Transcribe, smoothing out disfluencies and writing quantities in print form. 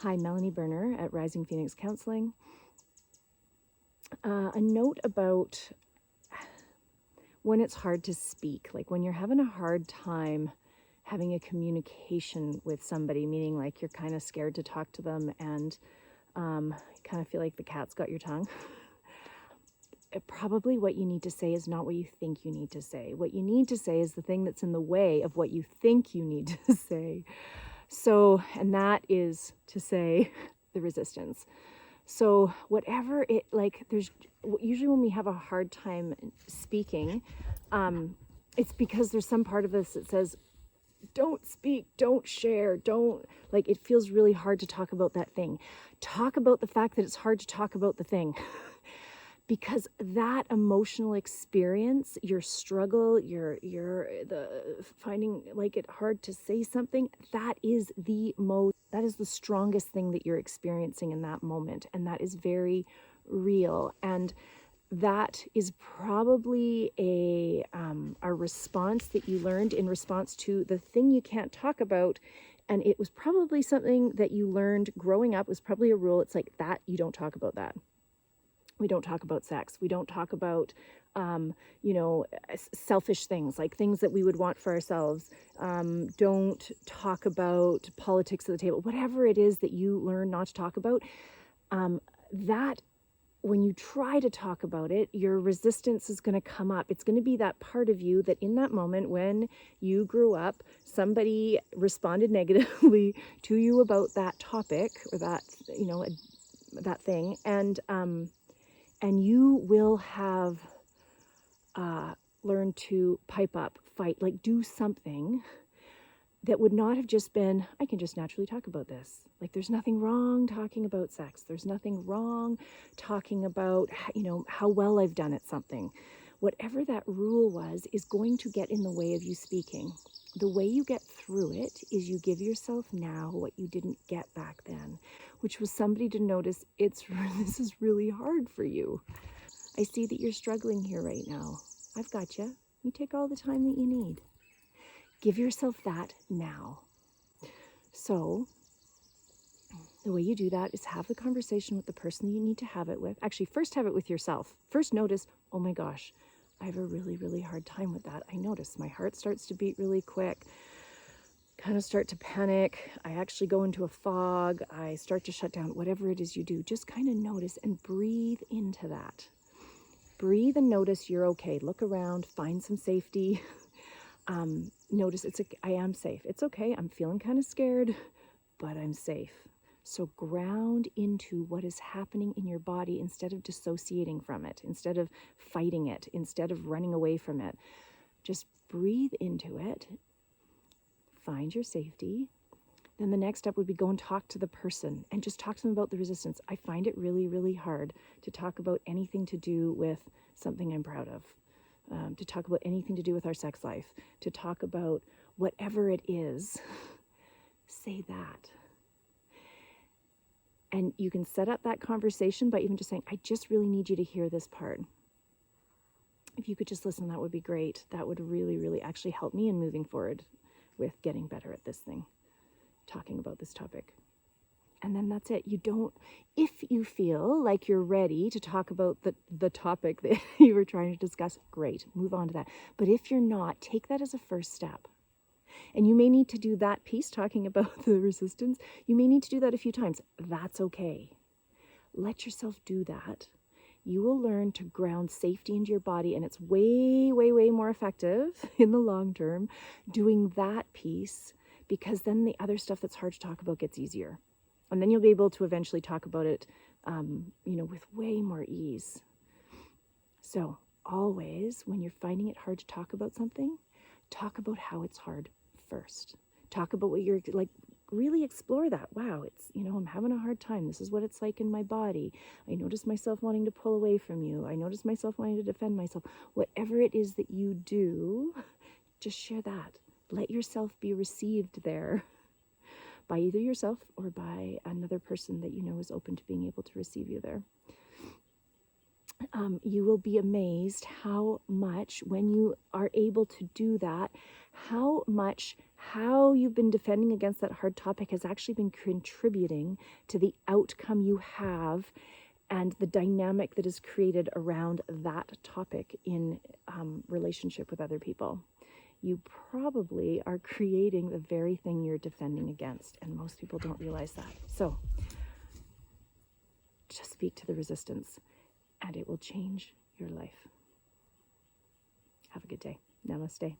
Hi, Melanie Berner at Rising Phoenix Counseling. A note about when it's hard to speak, like when you're having a hard time having a communication with somebody, meaning like you're kind of scared to talk to them and kind of feel like the cat's got your tongue. Probably what you need to say is not what you think you need to say. What you need to say is the thing that's in the way of what you think you need to say. So, and that is to say the resistance. So whatever it, like, there's usually when we have a hard time speaking, it's because there's some part of us that says, don't speak, don't share, don't, like, it feels really hard to talk about that thing. Talk about the fact that it's hard to talk about the thing. Because that emotional experience, your struggle, your the finding like it hard to say something, that is the strongest thing that you're experiencing in that moment, and that is very real. And that is probably a response that you learned in response to the thing you can't talk about. And it was probably something that you learned growing up. It was probably a rule. It's like that, you don't talk about that. We don't talk about sex. We don't talk about, selfish things, like things that we would want for ourselves. Don't talk about politics at the table. Whatever it is that you learn not to talk about, that when you try to talk about it, your resistance is going to come up. It's going to be that part of you that in that moment when you grew up, somebody responded negatively to you about that topic or that, that thing. And you will have learned to pipe up, fight, like do something that would not have just been, I can just naturally talk about this. Like there's nothing wrong talking about sex. There's nothing wrong talking about, how well I've done at something. Whatever that rule was is going to get in the way of you speaking. The way you get through it is you give yourself now what you didn't get back then, which was somebody to notice this is really hard for you. I see that you're struggling here right now. I've got you. You take all the time that you need. Give yourself that now. So the way you do that is have the conversation with the person that you need to have it with. Actually, first have it with yourself. First notice, oh my gosh, I have a really, really hard time with that. I notice my heart starts to beat really quick, kind of start to panic. I actually go into a fog. I start to shut down. Whatever it is you do, just kind of notice and breathe into that. Breathe and notice you're okay. Look around, find some safety. Notice I am safe. It's okay. I'm feeling kind of scared, but I'm safe. So ground into what is happening in your body instead of dissociating from it, instead of fighting it, instead of running away from it. Just breathe into it. Find your safety. Then the next step would be go and talk to the person and just talk to them about the resistance. I find it really, really hard to talk about anything to do with something I'm proud of, to talk about anything to do with our sex life, to talk about whatever it is. Say that. And you can set up that conversation by even just saying, I just really need you to hear this part. If you could just listen, that would be great. That would really, really actually help me in moving forward with getting better at this thing, talking about this topic. And then that's it. If you feel like you're ready to talk about the topic that you were trying to discuss, great, move on to that. But if you're not, take that as a first step. And you may need to do that piece, talking about the resistance. You may need to do that a few times. That's okay. Let yourself do that. You will learn to ground safety into your body, and it's way, way, way more effective in the long term doing that piece, because then the other stuff that's hard to talk about gets easier. And then you'll be able to eventually talk about it, with way more ease. So always, when you're finding it hard to talk about something, talk about how it's hard first. Talk about what you're like, really explore that. Wow, it's, I'm having a hard time. This is what it's like in my body. I notice myself wanting to pull away from you. I notice myself wanting to defend myself. Whatever it is that you do, just share that. Let yourself be received there by either yourself or by another person that you know is open to being able to receive you there. you will be amazed how much, when you are able to do that, how much how you've been defending against that hard topic has actually been contributing to the outcome you have and the dynamic that is created around that topic in relationship with other people. You probably are creating the very thing you're defending against, and most people don't realize that. So just speak to the resistance, and it will change your life. Have a good day. Namaste.